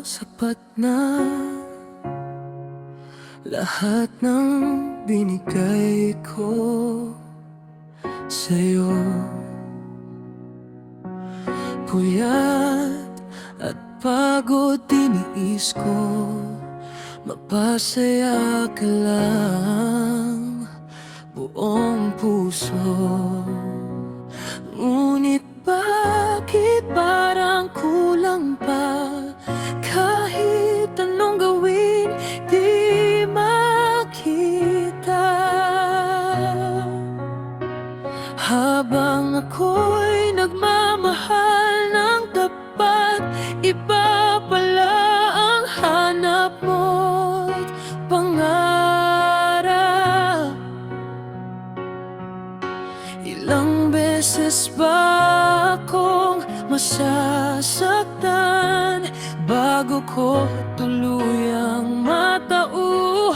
sapat na lahat ng binigay ko sa'yo. Puyat at pagod tiniis ko, mapasaya ka lang buong puso. Ngunit bakit parang kulang pa? Kahit anong gawin, di makita. Habang ako'y nagmamahal ng tapat, iba pala ang hanap mo't pangarap. Ilang beses ba akong masasaktan bago ko tuluyang matauhan?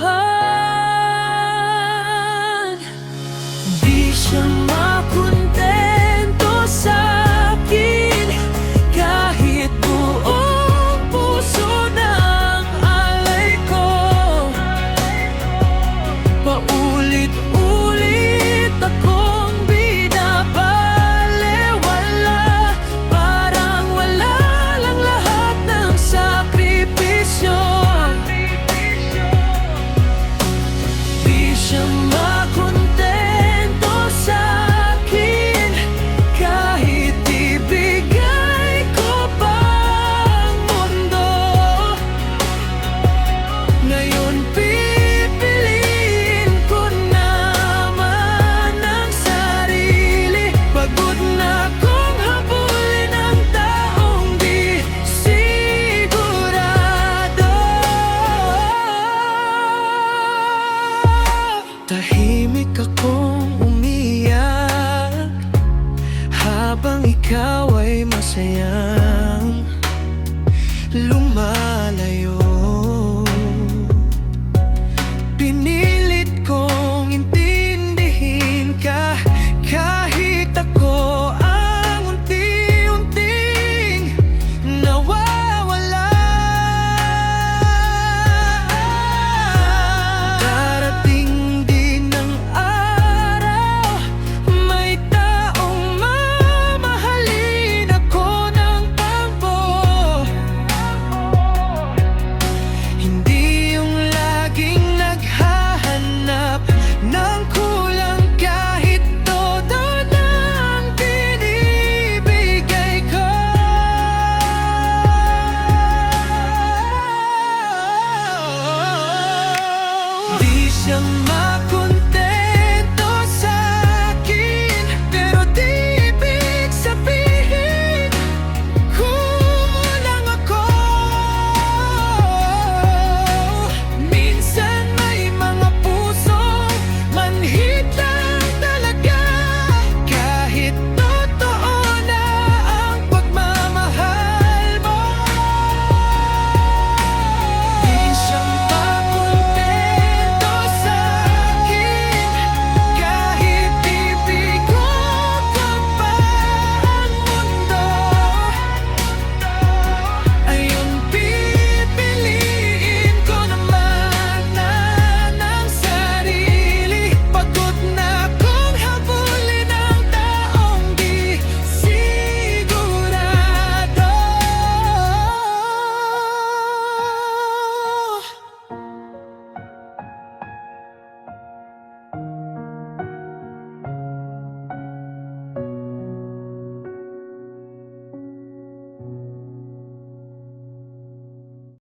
Di siya makontento sa'kin kahit buong puso ng alay ko. Paulit-ulit akong binabalewala, parang wala lang lahat ng sakripisyo. Di siya makontento sa'kin kahit ibigay ko pa ang mundo. Ngayon pipiliin ko naman ang sarili. Pagod na kong habulin ang taong di sigurado. Tahimik akong umiyak habang ikaw ay masayang lumaban.